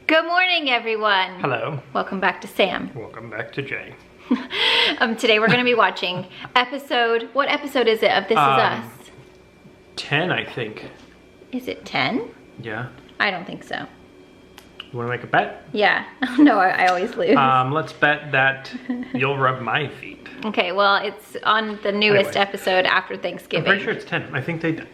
Good morning, everyone. Hello. Welcome back to Sam. Welcome back to Jay. Today we're going to be watching what episode is it of This Is Us? 10, I think. Is it 10? Yeah. I don't think so. You want to make a bet? Yeah. No, I always lose. Let's bet that you'll rub my feet. Okay, well, it's on the newest episode after I'm Thanksgiving. pretty sure it's 10. I don't think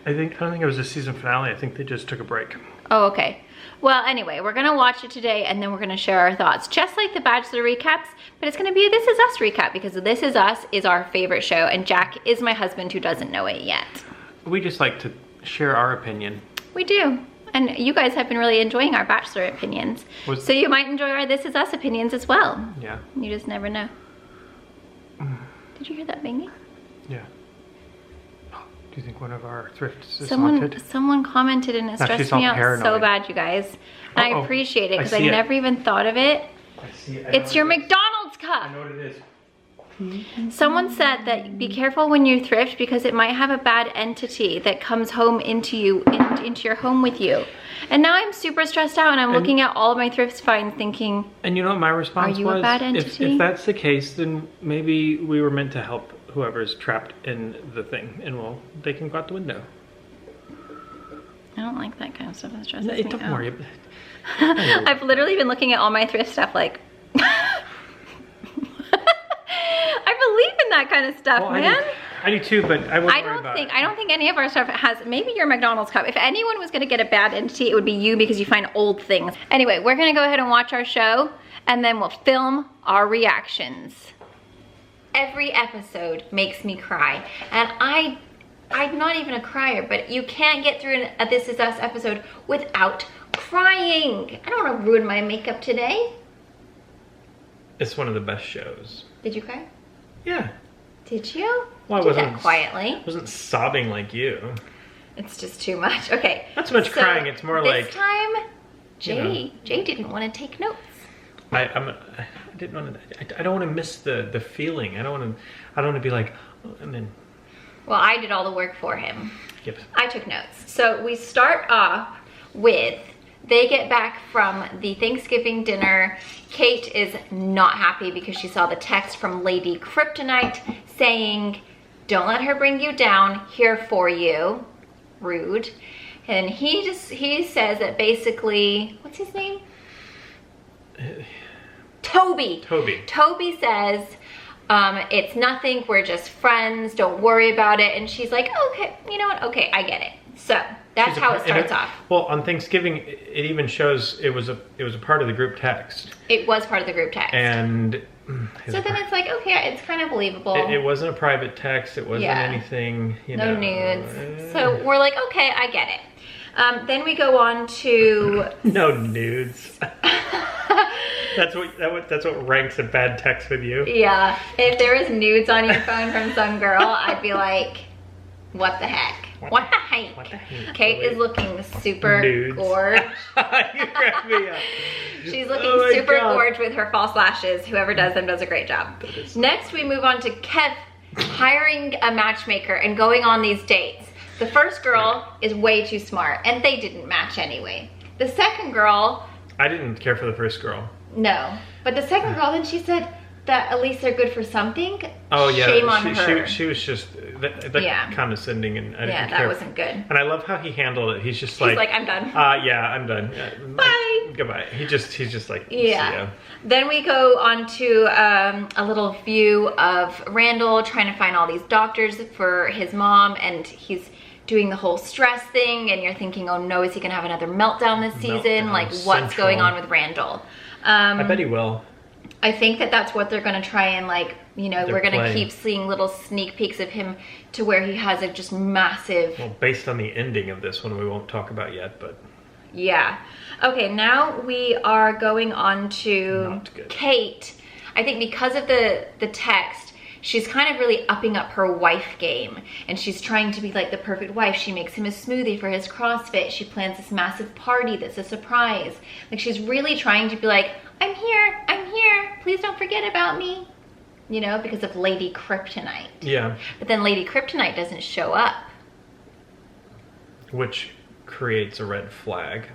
it was a season finale. I think they just took a break. Oh, okay. Well, anyway, we're going to watch it today and then we're going to share our thoughts. Just like the Bachelor recaps, but it's going to be a This Is Us recap because This Is Us is our favorite show and Jack is my husband who doesn't know it yet. We just like to share our opinion. We do. And you guys have been really enjoying our Bachelor opinions. So you might enjoy our This Is Us opinions as well. Yeah. You just never know. Did you hear that banging? Yeah. Do you think one of our thrifts is Someone commented and it No, stressed she's all me out paranoid. so bad, you guys. And I appreciate it because I never even thought of it. I see it. It's your McDonald's cup. I know what it is. Someone said that be careful when you thrift because it might have a bad entity that comes home into your home with you. And now I'm super stressed out and I'm looking at all of my thrift finds thinking, And you know what my response was? Are you a bad entity? If that's the case, then maybe we were meant to help whoever's trapped in the thing, and they can go out the window. I don't like that kind of stuff. That stresses me Don't out. worry. I've literally been looking at all my thrift stuff like, I believe in that kind of stuff, Well, man. I do too, but I wouldn't worry about it. I don't think any of our stuff has, maybe your McDonald's cup. If anyone was gonna get a bad entity, it would be you because you find old things. Anyway, we're gonna go ahead and watch our show and then we'll film our reactions. Every episode makes me cry. And I'm not even a crier, but you can't get through a This Is Us episode without crying. I don't wanna ruin my makeup today. It's one of the best shows. Did you cry? Yeah. Did you? Well, I did that quietly. I wasn't sobbing like you. It's just too much. Okay. Not so much crying. It's more like this time, Jay didn't want to take notes. I didn't want to. I don't want to miss the feeling. I don't want to be like, oh, and then. Well, I did all the work for him. Yep. I took notes. So we start off with they get back from the Thanksgiving dinner. Kate is not happy because she saw the text from Lady Kryptonite saying, "Don't let her bring you down. Here for you." Rude. And he says that basically, what's his name? Toby. Toby says, it's nothing, we're just friends, don't worry about it. And she's like, okay, you know what? Okay, I get it. So that's how it starts off. Well, on Thanksgiving, it even shows it was a part of the group text. It was part of the group text. And so then it's like, okay, it's kind of believable. It wasn't a private text. It wasn't anything, no nudes. So we're like, okay, I get it. Then we go on to no nudes. That's what ranks a bad text with you. Yeah, if there was nudes on your phone from some girl, I'd be like, what the heck? What the heck? Kate is looking super gorge. You cracked me up. She's looking super gorge with her false lashes. Whoever does them does a great job. Next, we move on to Kev hiring a matchmaker and going on these dates. The first girl is way too smart, and they didn't match anyway. The second girl... I didn't care for the first girl. No. But the second girl, then she said that at least they're good for something. Oh, yeah. Shame on her. She was just condescending, and I didn't care. That wasn't good. And I love how he handled it. He's just He's like, I'm done. Yeah, I'm done. Bye. Goodbye. He's just like, yeah. Then we go on to a little view of Randall trying to find all these doctors for his mom, and he's doing the whole stress thing, and you're thinking, oh no, is he gonna have another meltdown this season? Like, what's going on with Randall? I bet he will. I think that that's what they're gonna try and, like, you know, we're gonna keep seeing little sneak peeks of him to where he has a just massive... Well, based on the ending of this one, we won't talk about yet, but... Yeah. Okay, now we are going on to Kate. I think because of the text, she's kind of really upping up her wife game, and she's trying to be like the perfect wife. She makes him a smoothie for his CrossFit. She plans this massive party that's a surprise. Like, she's really trying to be like, I'm here, please don't forget about me. You know, because of Lady Kryptonite. Yeah. But then Lady Kryptonite doesn't show up. Which creates a red flag.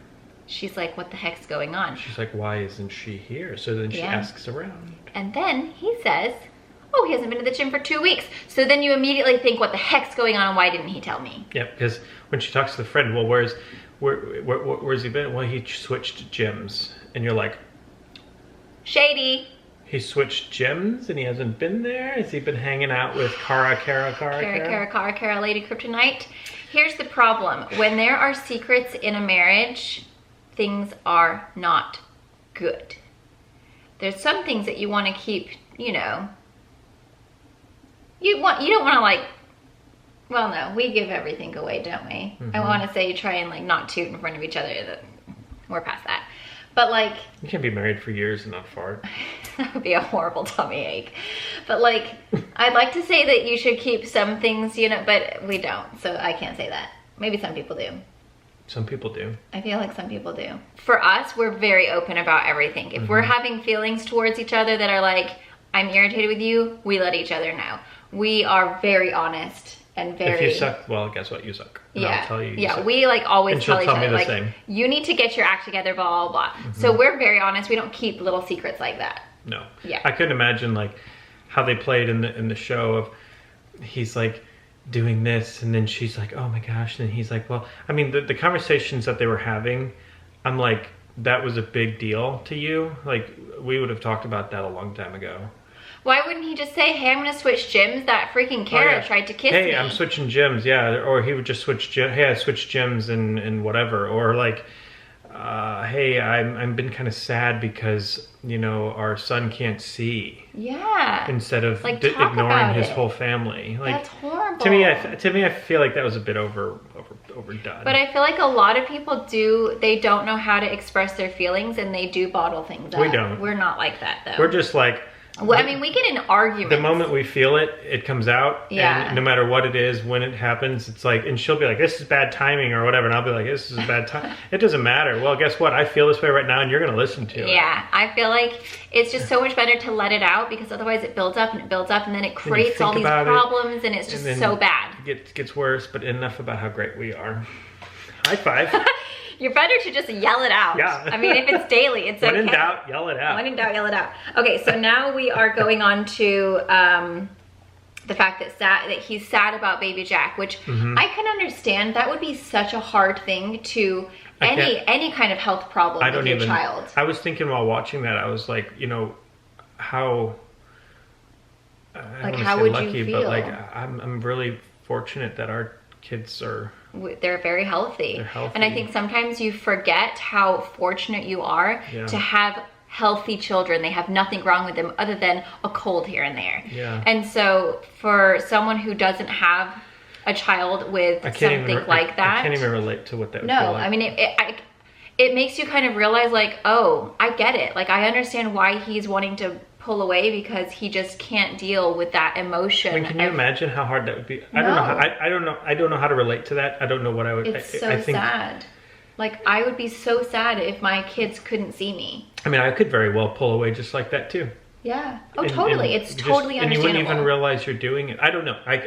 she's like, what the heck's going on? She's like, why isn't she here? So then she asks around. And then he says, oh, he hasn't been to the gym for 2 weeks. So then you immediately think, what the heck's going on and why didn't he tell me? Yeah, because when she talks to the friend, well, where's he been? Well, he switched gyms. And you're like, shady. He switched gyms and he hasn't been there? Has he been hanging out with Kara, Lady Kryptonite? Here's the problem. When there are secrets in a marriage, things are not good. There's some things that you want to keep, you know. You don't want to like, well, no, we give everything away, don't we? Mm-hmm. I want to say you try and like not toot in front of each other. We're past that. But like, you can't be married for years and not fart. That would be a horrible tummy ache. But like, I'd like to say that you should keep some things, you know, but we don't. So I can't say that. Maybe some people do. Some people do. I feel like some people do. For us, we're very open about everything. If we're having feelings towards each other that are like, I'm irritated with you, we let each other know. We are very honest. And very, if you suck, well, guess what? You suck. And I'll tell you. Yeah, we like always tell each other, like, same. You need to get your act together, blah, blah, blah. So we're very honest. We don't keep little secrets like that. No. Yeah. I couldn't imagine like how they played in the show of he's like doing this and then she's like, oh my gosh. And he's like, well, I mean, the conversations that they were having, I'm like, that was a big deal to you. Like we would have talked about that a long time ago. Why wouldn't he just say, hey, I'm going to switch gyms? That freaking Kara tried to kiss me. Hey, I'm switching gyms, yeah. Or he would just switch gyms. Hey, I switched gyms and whatever. Or like, hey, I've been kind of sad because, you know, our son can't see. Yeah. Instead of like, ignoring his whole family. Like, that's horrible. To me, I feel like that was a bit overdone. But I feel like a lot of people they don't know how to express their feelings and they do bottle things up. We don't. We're not like that, though. We're just like... Well, I mean, we get in arguments. The moment we feel it, it comes out. Yeah. And no matter what it is, when it happens, it's like, and she'll be like, this is bad timing or whatever. And I'll be like, this is a bad time. It doesn't matter. Well, guess what? I feel this way right now and you're going to listen to it. Yeah. I feel like it's just so much better to let it out because otherwise it builds up and it builds up and then it creates all these problems and it's just so bad. It gets worse, but enough about how great we are. High five. You're better to just yell it out. Yeah. I mean, if it's daily, it's okay. When in doubt, yell it out. When in doubt, yell it out. Okay, so now we are going on to the fact that he's sad about baby Jack, which I can understand. That would be such a hard thing to any kind of health problem with your child. I was thinking while watching that, I was like, you know, how how would lucky, you feel? But like, I'm really fortunate that our kids are... They're very healthy. They're healthy. And I think sometimes you forget how fortunate you are to have healthy children. They have nothing wrong with them other than a cold here and there. Yeah. And so for someone who doesn't have a child with something like that... I can't even relate to what that would feel feel like. I mean, it makes you kind of realize like, oh, I get it. Like, I understand why he's wanting to pull away because he just can't deal with that emotion. I mean, can you imagine how hard that would be? I don't know. I don't know how to relate to that. I don't know what I would. It's so sad. Like, I would be so sad if my kids couldn't see me. I mean, I could very well pull away just like that too. Yeah. Oh, totally. It's totally understandable. And you wouldn't even realize you're doing it. I don't know. I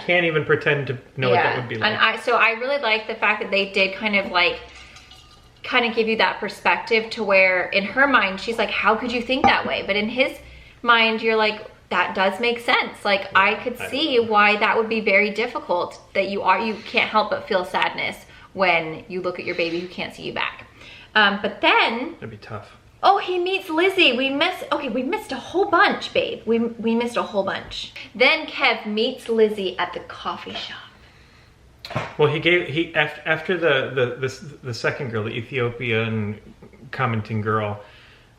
can't even pretend to know what that would be like. And so I really like the fact that they did kind of give you that perspective to where in her mind she's like, how could you think that way? But in his mind you're like, that does make sense. Like, yeah, I could see why that would be very difficult, that you can't help but feel sadness when you look at your baby who can't see you back. But then it'd be tough. Oh, he meets Lizzie. We missed a whole bunch, babe. We missed a whole bunch. Then Kev meets Lizzie at the coffee shop. Well, after the second girl, the Ethiopian commenting girl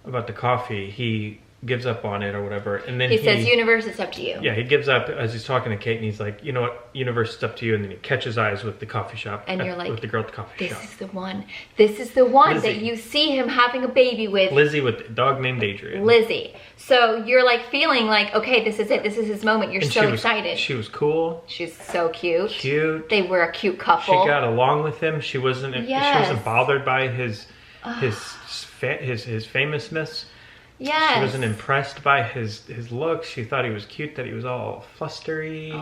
about the coffee, he gives up on it or whatever, and then he says, "Universe, it's up to you." Yeah, he gives up as he's talking to Kate, and he's like, "You know what? Universe, it's up to you." And then he catches eyes with the coffee shop, and you're like, with the girl at the coffee shop. This is the one. This is the one Lizzie. That you see him having a baby with. Lizzie with a dog named Adrian. Lizzie. So you're like feeling like, okay, this is it. This is his moment. You're so excited. She was cool. She's so cute. Cute. They were a cute couple. She got along with him. She wasn't. Yes. She wasn't bothered by his famousness. Yes. She wasn't impressed by his looks. She thought he was cute, that he was all flustery.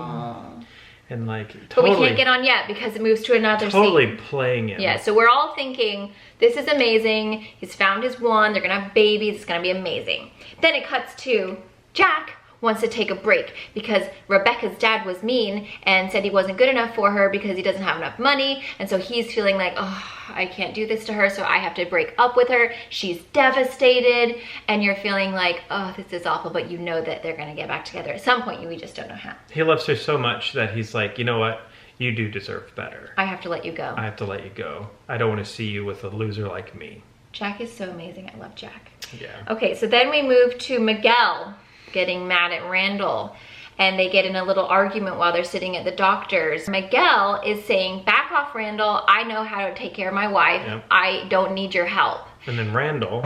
And like totally, but we can't get on yet because it moves to another scene. Playing him. Yeah, so we're all thinking, this is amazing. He's found his one. They're gonna have babies. It's gonna be amazing. Then it cuts to Jack wants to take a break because Rebecca's dad was mean and said he wasn't good enough for her because he doesn't have enough money. And so he's feeling like, oh, I can't do this to her, so I have to break up with her. She's devastated. And you're feeling like, oh, this is awful, but you know that they're gonna get back together at some point. We just don't know how. He loves her so much that he's like, you know what? You do deserve better. I have to let you go. I have to let you go. I don't want to see you with a loser like me. Jack is so amazing. I love Jack. Yeah. Okay, so then we move to Miguel getting mad at Randall, and they get in a little argument while they're sitting at the doctor's. Miguel is saying, back off, Randall. I know how to take care of my wife. Yep. I don't need your help. And then Randall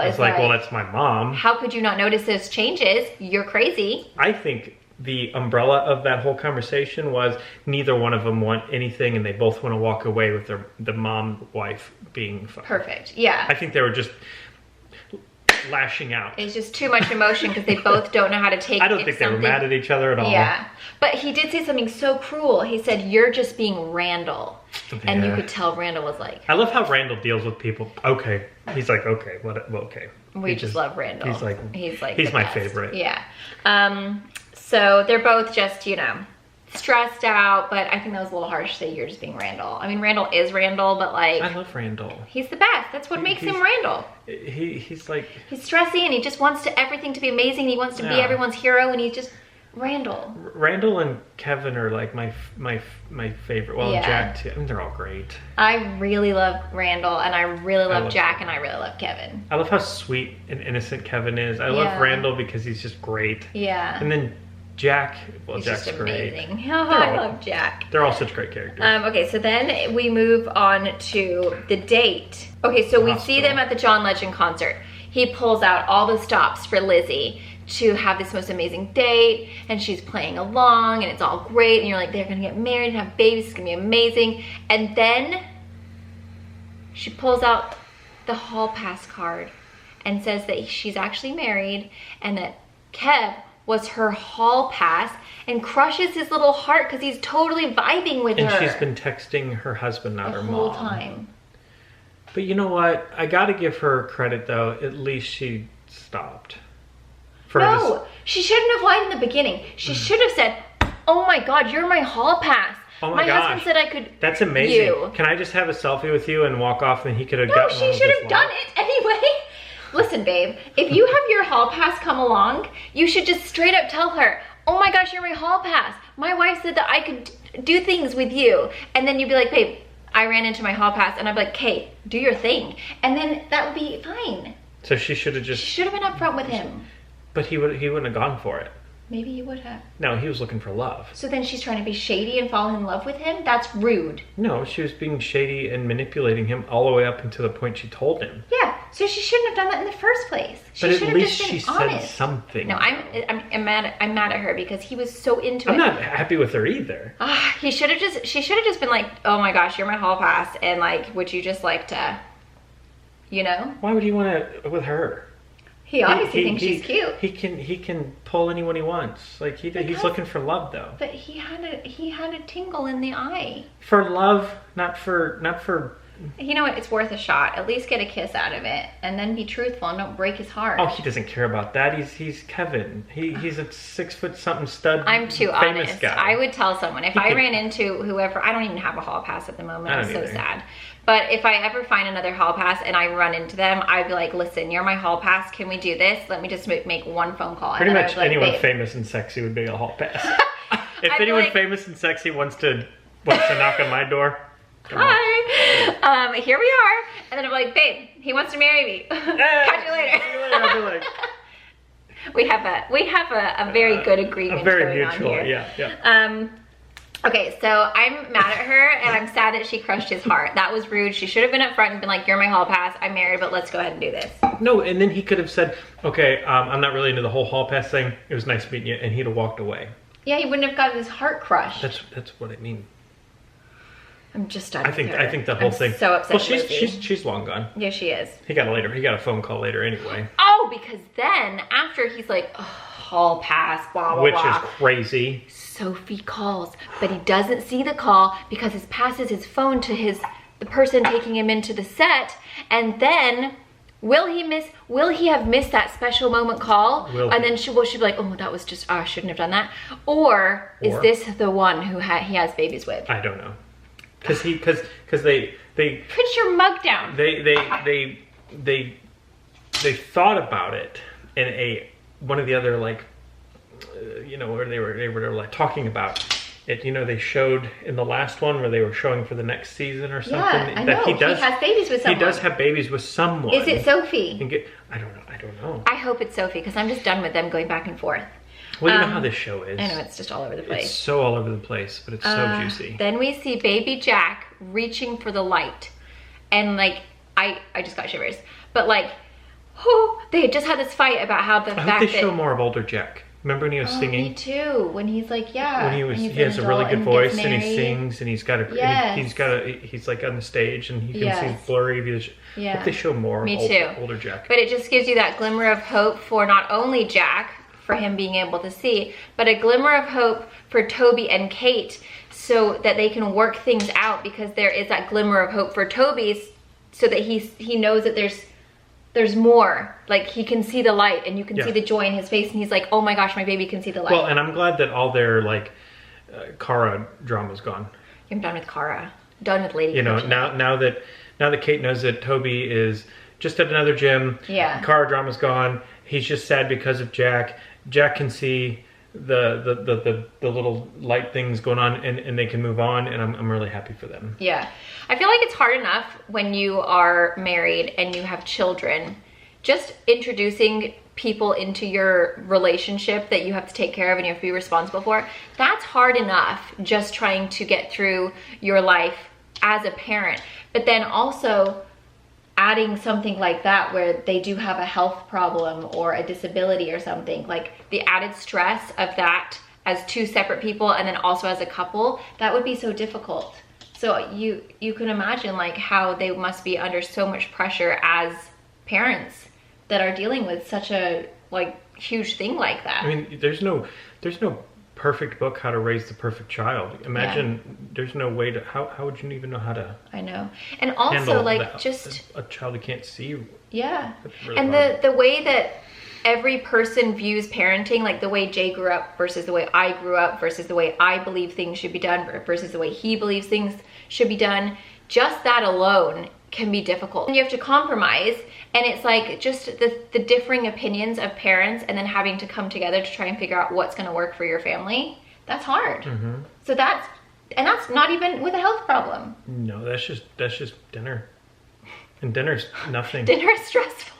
is like, well, that's my mom. How could you not notice those changes? You're crazy. I think the umbrella of that whole conversation was neither one of them want anything, and they both want to walk away with the mom-wife being fine. Perfect, yeah. I think they were just lashing out. It's just too much emotion because they both don't know how to take it. I don't think they were mad at each other at all. Yeah, but he did say something so cruel. He said, you're just being Randall. Yeah. And you could tell Randall was like... I love how Randall deals with people. Okay. He's like, okay, well, okay. We just love Randall. He's my favorite. Yeah. So they're both just, you know, stressed out, but I think that was a little harsh to say you're just being Randall. I mean, Randall is Randall, but like... I love Randall. He's the best. That's what makes him Randall. He's like... He's stressy and he just wants everything to be amazing. He wants to be everyone's hero, and he's just Randall. Randall and Kevin are like my favorite. Well, Jack too. I mean, they're all great. I really love Randall, and I really love Jack, and I really love Kevin. I love how sweet and innocent Kevin is. I love Randall because he's just great. Yeah. And then Jack, well, he's Jack's just great. Amazing. Oh, I love Jack. They're all such great characters. Okay, so then we move on to the date. Okay, so we see them at the John Legend concert. He pulls out all the stops for Lizzie to have this most amazing date, and she's playing along, and it's all great, and you're like, they're gonna get married and have babies, it's gonna be amazing. And then she pulls out the hall pass card and says that she's actually married and that Kev was her hall pass, and crushes his little heart because he's totally vibing with her. And she's been texting her husband, not her mom. The whole time. But you know what? I gotta give her credit though. At least she stopped. No, she shouldn't have lied in the beginning. She should have said, oh my God, you're my hall pass. Oh my gosh. Husband said I could. That's amazing. Can I just have a selfie with you and walk off, and he could have gotten No, she should have done it anyway. Listen, babe, if you have your hall pass come along, you should just straight up tell her, oh my gosh, you're my hall pass. My wife said that I could do things with you. And then you'd be like, babe, I ran into my hall pass. And I'd be like, Kate, do your thing. And then that would be fine. So she should have just... She should have been upfront with him. But he wouldn't have gone for it. Maybe he would have. No, he was looking for love. So then she's trying to be shady and fall in love with him? That's rude. No, she was being shady and manipulating him all the way up until the point she told him. Yeah, so she shouldn't have done that in the first place. But at least she said something. No, I'm mad at her because he was so into it. I'm not happy with her either. She should have just been like, oh my gosh, you're my hall pass, and like, would you just like to, you know? Why would he want to with her? He obviously thinks she's cute. He can pull anyone he wants. Like he's looking for love though. But he had a tingle in the eye. For love, not for. You know what? It's worth a shot. At least get a kiss out of it, and then be truthful and don't break his heart. Oh, he doesn't care about that. He's Kevin. He's a 6'something stud. I'm too famous honest. Guy. I would tell someone if I ran into whoever. I don't even have a hall pass at the moment. I'm so sad. But if I ever find another hall pass and I run into them, I'd be like, listen, you're my hall pass. Can we do this? Let me just make one phone call. Pretty much anyone famous and sexy would be a hall pass. If anyone famous and sexy wants to knock on my door. Hi. Here we are. And then I'm like, babe, he wants to marry me. Catch you later. I'll be like, we have a very good agreement. A very mutual, yeah. Okay, so I'm mad at her, and I'm sad that she crushed his heart. That was rude. She should have been up front and been like, you're my hall pass. I'm married, but let's go ahead and do this. No, and then he could have said, okay, I'm not really into the whole hall pass thing. It was nice meeting you, and he'd have walked away. Yeah, he wouldn't have gotten his heart crushed. That's what I mean. I'm just done. I think the whole thing. So upset. Well, she's long gone. Yeah, she is. He got a phone call later anyway. Oh, because then after he's like, oh, call pass, blah, blah, which blah. is crazy. Sophie calls, but he doesn't see the call because it passes his phone to the person taking him into the set. And then, will he have missed that special moment call? And then she'll be like, oh, that was just, I shouldn't have done that. Or is this the one who he has babies with? I don't know. Because they put your mug down. They thought about it in one of the other, like, where they were like talking about it. They showed in the last one where they were showing for the next season or something. Yeah, I know. He has babies with someone. He does have babies with someone. Is it Sophie? I don't know. I hope it's Sophie because I'm just done with them going back and forth. Well, you know how this show is. I know, it's just all over the place. It's so all over the place, but it's so juicy. Then we see baby Jack reaching for the light. And like, I just got shivers. But like, they had just had this fight about how I hope they show more of older Jack. Remember when he was singing? Me too. When he's like, yeah. When he has a really good voice and he sings and he's like on the stage and he can see blurry. I hope they show more older Jack. But it just gives you that glimmer of hope for not only Jack, for him being able to see, but a glimmer of hope for Toby and Kate so that they can work things out, because there is that glimmer of hope for Toby so that he knows that there's more. Like, he can see the light and you can see the joy in his face and he's like, oh my gosh, my baby can see the light. Well, and I'm glad that all their like Kara drama's gone. I'm done with Kara. Done with Lady. Now that Kate knows that Toby is just at another gym. Yeah. Kara drama's gone. He's just sad because of Jack. Jack can see the little light things going on and they can move on, and I'm really happy for them. Yeah. I feel like it's hard enough when you are married and you have children, just introducing people into your relationship that you have to take care of and you have to be responsible for. That's hard enough, just trying to get through your life as a parent. But then also adding something like that where they do have a health problem or a disability or something, like the added stress of that as two separate people and then also as a couple, that would be so difficult. So you can imagine like how they must be under so much pressure as parents that are dealing with such a like huge thing like that. I mean, there's no perfect book how to raise the perfect child. Imagine there's no way to how would you even know how to I know. And also like a child who can't see. Yeah. Really and the way that every person views parenting, like the way Jay grew up versus the way I grew up versus the way I believe things should be done versus the way he believes things should be done, just that alone can be difficult. And you have to compromise, and it's like just the differing opinions of parents and then having to come together to try and figure out what's going to work for your family. That's hard. Mm-hmm. So that's not even with a health problem. No, that's just dinner. And dinner's nothing. Dinner is stressful.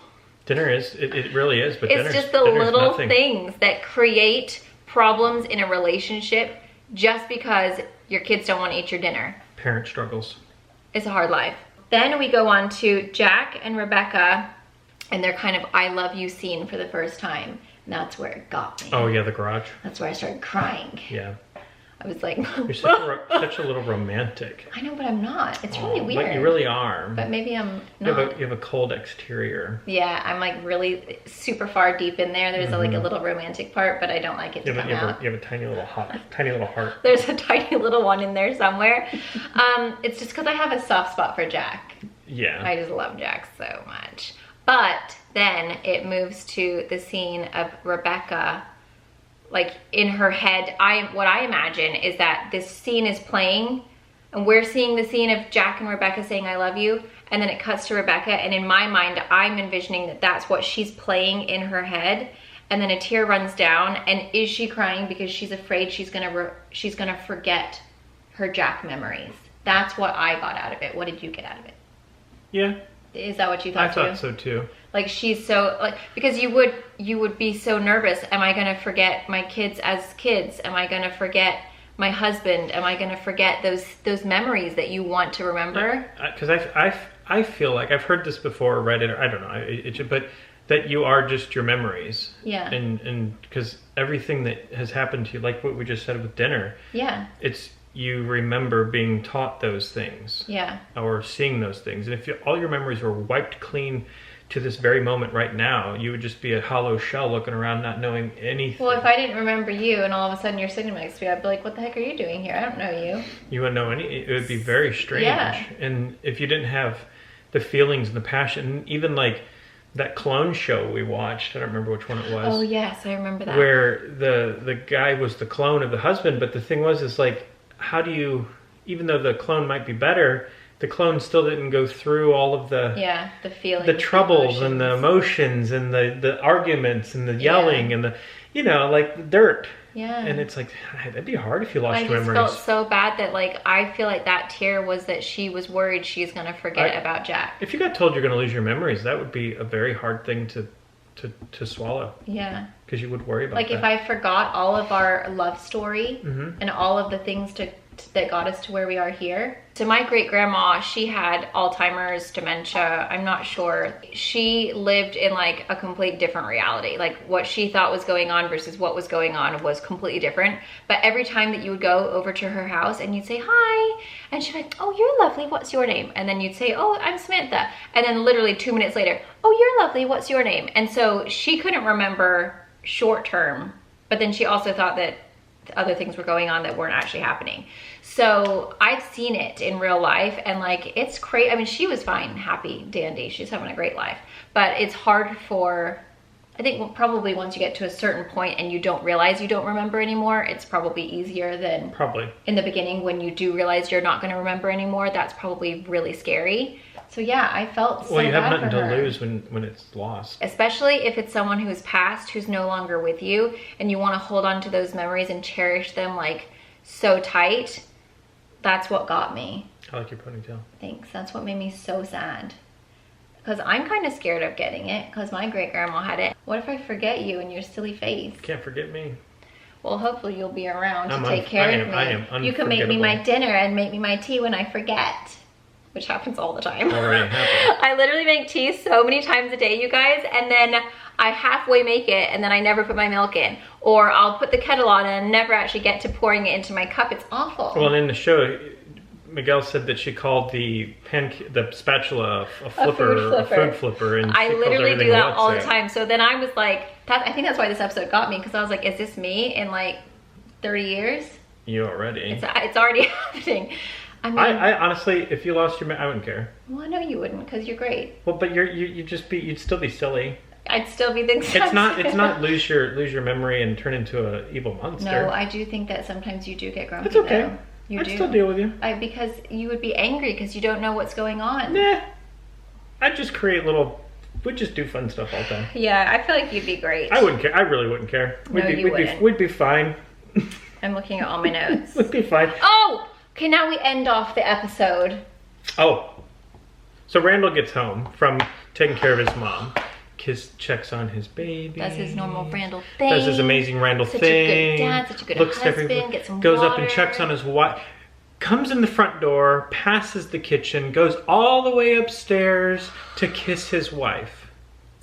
Dinner is, it really is, but it's just the little things that create problems in a relationship just because your kids don't want to eat your dinner. Parent struggles. It's a hard life. Then we go on to Jack and Rebecca and their kind of I love you scene for the first time. And that's where it got me. Oh yeah, the garage. That's where I started crying. Yeah. I was like, you're such a little romantic. I know, but I'm not. It's really weird. But you really are. But maybe I'm not. You have a cold exterior. Yeah, I'm like really super far deep in there. There's like a little romantic part, but I don't like it to come out. You have a tiny little heart. There's a tiny little one in there somewhere. It's just because I have a soft spot for Jack. Yeah. I just love Jack so much. But then it moves to the scene of Rebecca. Like in her head, what I imagine is that this scene is playing and we're seeing the scene of Jack and Rebecca saying, I love you. And then it cuts to Rebecca. And in my mind, I'm envisioning that that's what she's playing in her head. And then a tear runs down. And is she crying because she's afraid she's gonna forget her Jack memories? That's what I got out of it. What did you get out of it? Yeah. Is that what you thought too? I thought so too. Like she's so like, because you would be so nervous. Am I gonna forget my kids as kids? Am I gonna forget my husband? Am I gonna forget those memories that you want to remember? Because I feel like I've heard this before, or read it, or I don't know. But that you are just your memories. Yeah. And because everything that has happened to you, like what we just said with dinner. Yeah. It's you remember being taught those things. Yeah. Or seeing those things, and if all your memories were wiped clean to this very moment right now, you would just be a hollow shell looking around not knowing anything. Well, if I didn't remember you and all of a sudden you're sitting next to me, I'd be like, what the heck are you doing here? I don't know you. You wouldn't know it would be very strange. Yeah. And if you didn't have the feelings and the passion, even like that clone show we watched, I don't remember which one it was. Oh yes, I remember that. Where the guy was the clone of the husband, but the thing was, is like, how do you, even though the clone might be better, the clone still didn't go through all of the feelings, the troubles and the emotions and the arguments and the yelling and the, you know, like the dirt. Yeah. And it's like, that'd be hard if you lost your memories. I just felt so bad that, like, I feel like that tear was that she was worried she's going to forget about Jack. If you got told you're going to lose your memories, that would be a very hard thing to swallow. Yeah. Because you would worry about like, that. if I forgot all of our love story and all of the things that got us to where we are here. So my great grandma, she had Alzheimer's, dementia, I'm not sure. She lived in like a complete different reality. Like what she thought was going on versus what was going on was completely different. But every time that you would go over to her house and you'd say, hi, and she'd be like, oh, you're lovely, what's your name? And then you'd say, oh, I'm Samantha. And then literally 2 minutes later, oh, you're lovely, what's your name? And so she couldn't remember short term, but then she also thought that other things were going on that weren't actually happening. So I've seen it in real life, and like, it's crazy. I mean, she was fine, happy, dandy. She's having a great life, but it's hard for, I think probably once you get to a certain point and you don't realize you don't remember anymore, it's probably easier than in the beginning when you do realize you're not going to remember anymore. That's probably really scary. So yeah, I felt so bad for her. Well, you have nothing to lose when it's lost. Especially if it's someone who's passed, who's no longer with you, and you want to hold on to those memories and cherish them like so tight. That's what got me. I like your ponytail. Thanks. That's what made me so sad. Because I'm kind of scared of getting it, because my great grandma had it. What if I forget you and your silly face? You can't forget me. Well, hopefully you'll be around to take care of me. I am unforgettable. You can make me my dinner and make me my tea when I forget. Which happens all the time. Already happened. I literally make tea so many times a day, you guys, and then I halfway make it and then I never put my milk in. Or I'll put the kettle on and never actually get to pouring it into my cup. It's awful. Well, in the show, Miguel said that she called the spatula a flipper, a food flipper. And I literally do that all the time. So then I was like, I think that's why this episode got me, because I was like, is this me in like 30 years? You already. It's already happening. I mean, I honestly, if you lost your, I wouldn't care. Well, I know you wouldn't, because you're great. Well, but you'd still be silly. I'd still be thinking. It's not lose your memory and turn into an evil monster. No, I do think that sometimes you do get grumpy. It's okay. Though. I'd still deal with you. Because you would be angry because you don't know what's going on. Nah, I'd just we'd just do fun stuff all the time. Yeah, I feel like you'd be great. I wouldn't care. I really wouldn't care. We'd be fine. I'm looking at all my notes. We'd be fine. Oh! Okay, now we end off the episode. Oh. So Randall gets home from taking care of his mom. Checks on his baby. Does his normal Randall thing. Does his amazing Randall thing. Such a good dad, such a good husband. Gets some goes water. Up and checks on his wife. Comes in the front door, passes the kitchen, goes all the way upstairs to kiss his wife.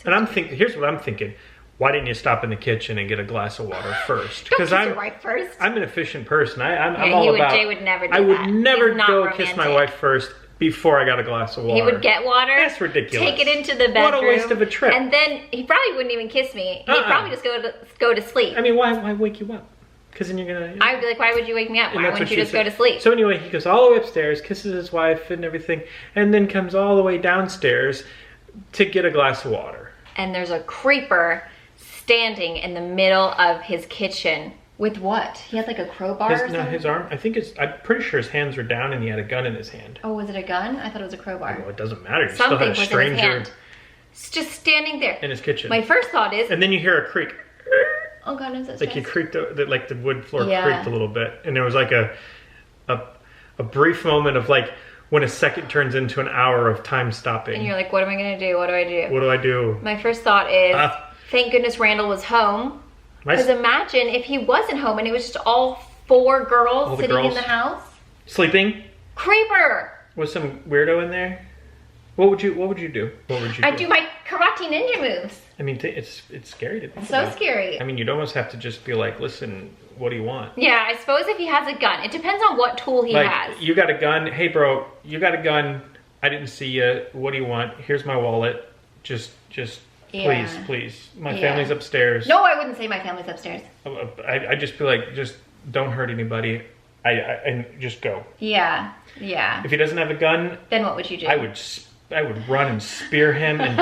And here's what I'm thinking. Why didn't you stop in the kitchen and get a glass of water first? Because your wife first. I'm an efficient person. I'm all about. Jay would never do that. I would never go romantic. Kiss my wife first before I got a glass of water. He would get water. That's ridiculous. Take it into the bedroom. What a waste of a trip. And then he probably wouldn't even kiss me. He'd probably just go to sleep. I mean, why wake you up? Because then you're gonna. I would be like, why would you wake me up? Why wouldn't you just go to sleep? So anyway, he goes all the way upstairs, kisses his wife and everything, and then comes all the way downstairs to get a glass of water. And there's a creeper standing in the middle of his kitchen with what? He had like a crowbar or something? No, his arm. I'm pretty sure his hands were down and he had a gun in his hand. Oh, was it a gun? I thought it was a crowbar. Well, it doesn't matter. You Something still had a stranger was in his hand. It's just standing there in his kitchen. My first thought is, and then you hear a creak. Oh God, is that like he creaked, like the wood floor creaked a little bit, and there was like a brief moment of like when a second turns into an hour of time stopping. And you're like, what am I gonna do? What do I do? What do I do? My first thought is, thank goodness Randall was home. Because imagine if he wasn't home and it was just all 4 girls sitting in the house. Sleeping? Creeper! Was some weirdo in there? What would you do? I'd do my karate ninja moves. I mean, it's scary to think so about. Scary. I mean, you'd almost have to just be like, listen, what do you want? Yeah, I suppose if he has a gun. It depends on what tool he has. You got a gun. Hey, bro, you got a gun. I didn't see you. What do you want? Here's my wallet. Just Just Yeah. please. My family's upstairs. No, I wouldn't say my family's upstairs. I just feel like, just don't hurt anybody. And just go. Yeah. If he doesn't have a gun, then what would you do? I would run and spear him. And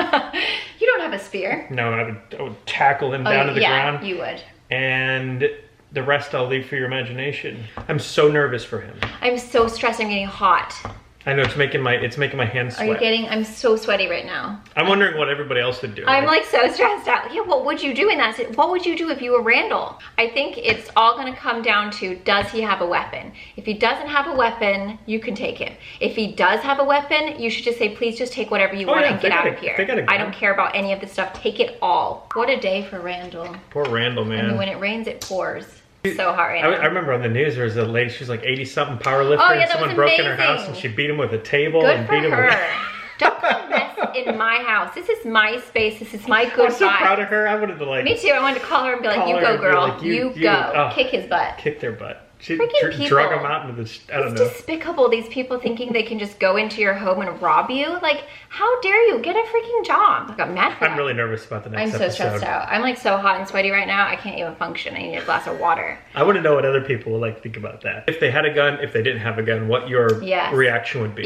you don't have a spear. No, I would tackle him down to the ground. You would. And the rest I'll leave for your imagination. I'm so nervous for him. I'm so stressed. I'm getting hot. I know, it's making my hands sweat. Are you getting? I'm so sweaty right now. I'm wondering what everybody else would do. I'm like so stressed out. Yeah, what would you do in that? What would you do if you were Randall? I think it's all gonna come down to, does he have a weapon? If he doesn't have a weapon, you can take him. If he does have a weapon, you should just say, please just take whatever you want and get out of here. I don't care about any of this stuff. Take it all. What a day for Randall. Poor Randall, man. I mean, when it rains, it pours. So hard right now. I remember on the news there was a lady, she was like 80-something powerlifter, and someone broke in her house and she beat him with a table. Good and for beat him her. with... Don't come mess in my house. This is my space. This is my good I'm so vibe. proud of her. I wanted to like... Me too. I wanted to call her and be like, you go, girl. Like, you go. Oh, kick his butt. Kick their butt. She Freaking drug him out into the... I don't know. It's despicable, these people thinking they can just go into your home and rob you. Like, how dare you? Get a freaking job. I got mad for that. I'm really nervous about the next episode. I'm so stressed out. I'm like so hot and sweaty right now. I can't even function. I need a glass of water. I want to know what other people would like think about that. If they had a gun, if they didn't have a gun, what your reaction would be.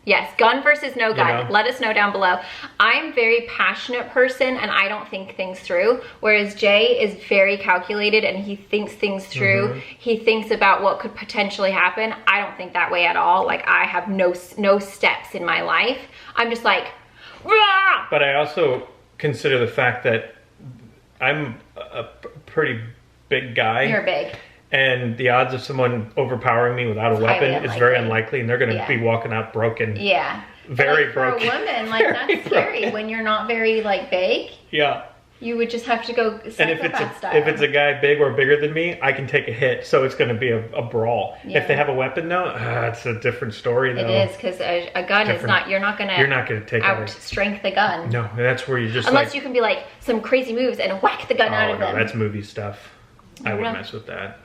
Yes, gun versus no gun. You know? Let us know down below. I'm a very passionate person and I don't think things through, whereas Jay is very calculated and he thinks things through. He thinks about what could potentially happen. I don't think that way at all. Like, I have no steps in my life. I'm just like, rah! But I also consider the fact that I'm a pretty big guy. You're big. And the odds of someone overpowering me without a weapon is very unlikely, and they're going to be walking out broken. Yeah. Very like, broken. For a woman, like, that's scary when you're not very, like, big. Yeah. You would just have to go psychopath style. If it's a guy big or bigger than me, I can take a hit, so it's going to be a brawl. Yeah. If they have a weapon, though, it's a different story, though. It is, because a gun is not, you're not going to take out-strength the gun. No, that's where you just Unless you can be, like, some crazy moves and whack the gun out of them. That's movie stuff. I wouldn't mess with that.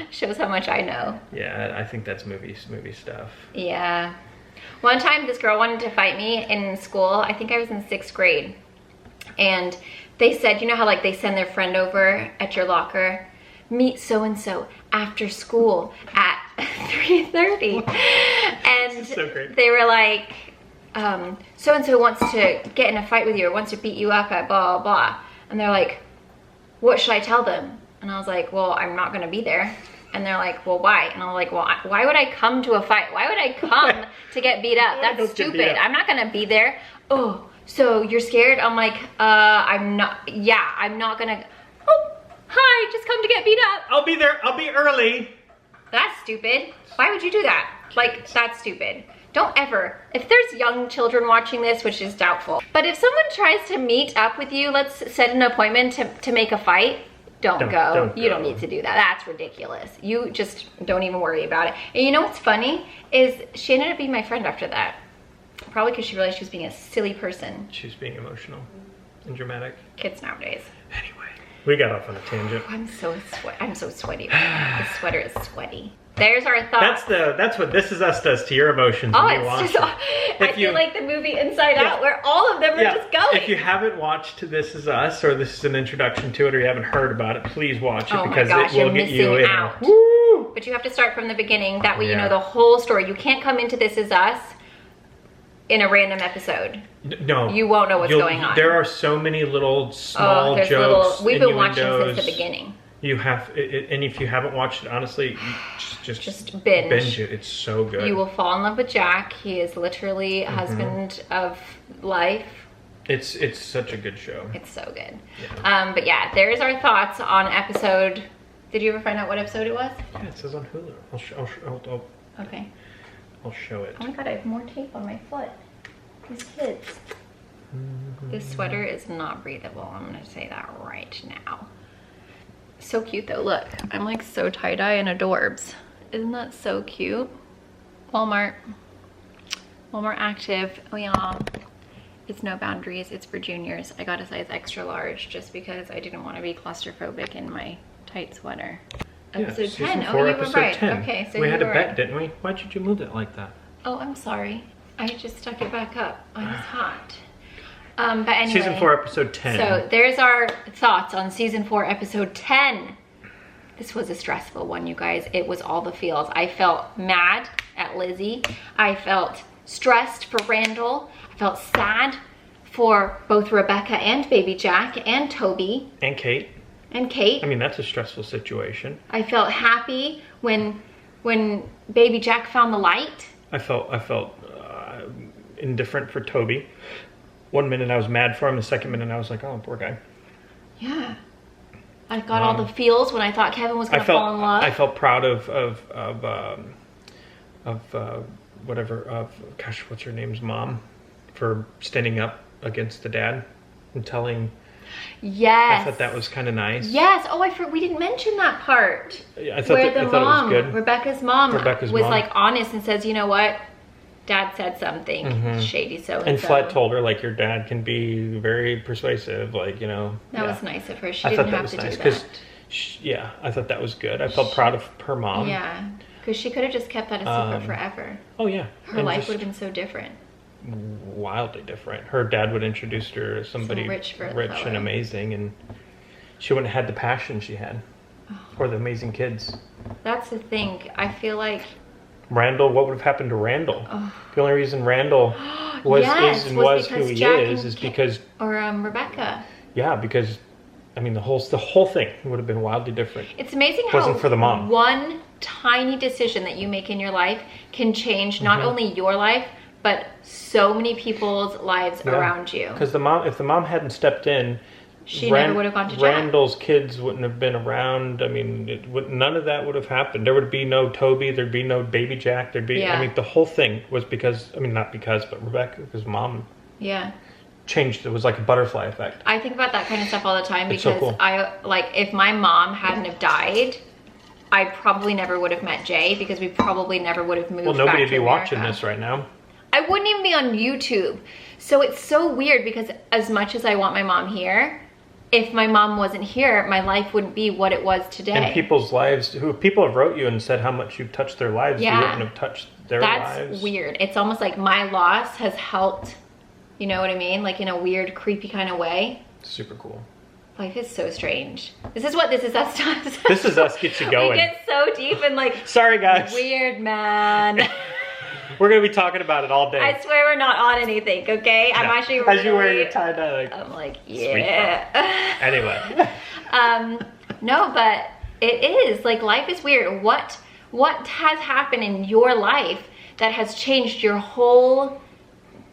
Shows how much I know. Yeah, I think that's movie stuff. Yeah. One time this girl wanted to fight me in school. I think I was in 6th grade. And they said, you know how like they send their friend over at your locker? Meet so-and-so after school at 3:30. And so great. They were like, so-and-so wants to get in a fight with you or wants to beat you up at blah, blah, blah. And they're like, what should I tell them? And I was like, well, I'm not gonna be there. And they're like, well, why? And I was like, well, why would I come to a fight? Why would I come to get beat up? That's stupid. I'm not gonna be there. Oh, so you're scared? I'm like, I'm not, I'm not gonna, oh, hi, just come to get beat up. I'll be there, I'll be early. That's stupid. Why would you do that? Like, that's stupid. Don't ever, if there's young children watching this, which is doubtful, but if someone tries to meet up with you, let's set an appointment to make a fight, don't go. You don't need to do that. That's ridiculous. You just don't even worry about it. And you know what's funny is she ended up being my friend after that. Probably because she realized she was being a silly person. She's being emotional and dramatic. Kids nowadays. Anyway, we got off on a tangent. I'm so sweaty right now. This sweater is sweaty. There's our thoughts. That's what This Is Us does to your emotions when you watch it. I feel like the movie Inside Out where all of them are just going. If you haven't watched This Is Us, or this is an introduction to it, or you haven't heard about it, please watch it because it will get you in. Woo! But you have to start from the beginning. That way you know the whole story. You can't come into This Is Us in a random episode. No. You won't know what's going on. There are so many little small jokes. We've been watching since the beginning. You have, and if you haven't watched it, honestly, just binge it. It's so good. You will fall in love with Jack. He is literally a husband of life. It's such a good show. It's so good. Yeah. But yeah, there's our thoughts on episode. Did you ever find out what episode it was? Yeah, it says on Hulu. Okay. I'll show it. Oh my god, I have more tape on my foot. These kids. This sweater is not breathable. I'm gonna say that right now. So cute though, look. I'm like so tie-dye and adorbs. Isn't that so cute? Walmart Active. Oh yeah. It's no boundaries, it's for juniors. I got a size extra large just because I didn't want to be claustrophobic in my tight sweater. Episode 10. Oh, you were right. 10. Okay, so we had a bet, didn't we? Why did you move it like that? Oh, I'm sorry. I just stuck it back up. I was hot. But anyway. Season 4, episode 10. So there's our thoughts on season 4, episode 10. This was a stressful one, you guys. It was all the feels. I felt mad at Lizzie. I felt stressed for Randall. I felt sad for both Rebecca and baby Jack and Toby. And Kate. And Kate. I mean, that's a stressful situation. I felt happy when baby Jack found the light. I felt indifferent for Toby. One minute I was mad for him. The second minute I was like, oh, poor guy. Yeah. I got all the feels when I thought Kevin was going to fall in love. I felt proud of gosh, what's her name's mom, for standing up against the dad and telling. Yes. I thought that was kind of nice. Yes. Oh, we didn't mention that part. I thought it was good. Rebecca's mom was like honest and says, you know what? Dad said something shady, so and Flat told her, like, your dad can be very persuasive, like, you know. That was nice of her. She didn't have to do that. Yeah, I thought that was good. I felt proud of her mom. Yeah, because she could have just kept that a secret forever. Oh yeah, her life would have been so different. Wildly different. Her dad would introduce her to somebody rich and amazing, and she wouldn't have had the passion she had, or the amazing kids. That's the thing. I feel like. Randall, what would have happened to Randall? The only reason Randall was who he is because Rebecca. Yeah, because I mean the whole thing would have been wildly different. It's amazing how it wasn't for the mom. One tiny decision that you make in your life can change not only your life but so many people's lives around you. Because if the mom hadn't stepped in, she never would have gone to Jack. Randall's kids wouldn't have been around. I mean, none of that would have happened. There would be no Toby. There'd be no baby Jack. I mean, the whole thing was because, I mean, not because, but Rebecca's mom changed. It was like a butterfly effect. I think about that kind of stuff all the time because so cool. If my mom hadn't have died, I probably never would have met Jay because we probably never would have moved back to America. Well, nobody would be watching this right now. I wouldn't even be on YouTube. So it's so weird because as much as I want my mom here, if my mom wasn't here, my life wouldn't be what it was today. And people's lives, people have wrote you and said how much you've touched their lives, you wouldn't have touched their lives. That's weird. It's almost like my loss has helped, you know what I mean? Like in a weird, creepy kind of way. Super cool. Life is so strange. This is what This Is Us does. This Is Us gets you going. We get so deep and like... Sorry, guys. Weird, man. We're going to be talking about it all day. I swear we're not on anything, okay? No. I'm actually really... As you wear your tie-dye, I'm like, yeah. Anyway. No, but it is. Like, life is weird. What has happened in your life that has changed your whole...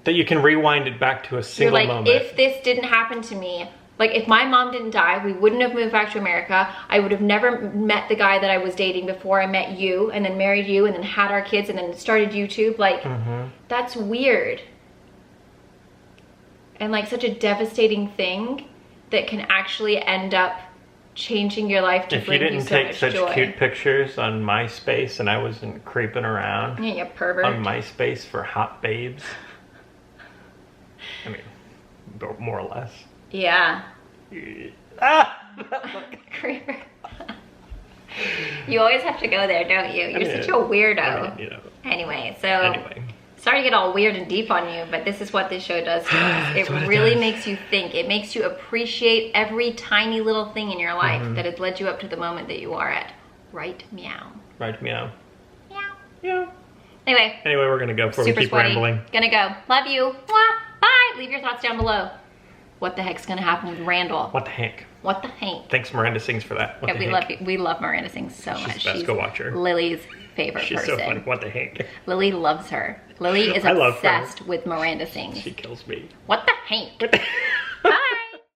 That you can rewind it back to a single moment. If this didn't happen to me... Like, if my mom didn't die, we wouldn't have moved back to America. I would have never met the guy that I was dating before I met you, and then married you, and then had our kids, and then started YouTube. Like, that's weird. And, like, such a devastating thing that can actually end up changing your life to bring you so much joy. If you didn't take such cute pictures on MySpace, and I wasn't creeping around you pervert. On MySpace for hot babes. I mean, more or less. Yeah. Creeper. You always have to go there, don't you? You're such a weirdo. Anyway, sorry to get all weird and deep on you, but this is what this show does to us. It really makes you think. It makes you appreciate every tiny little thing in your life that has led you up to the moment that you are at. Right meow. Right meow. Meow. Yeah. Anyway, we're gonna go before we keep rambling. Gonna go. Love you. Mwah. Bye. Leave your thoughts down below. What the heck's gonna happen with Randall? What the heck? What the heck? Thanks, Miranda Sings, for that. We love Miranda Sings so much. She's the best. Go watch her. Lily's favorite person. She's so funny. What the heck? Lily loves her. Lily is obsessed with Miranda Sings. She kills me. What the heck?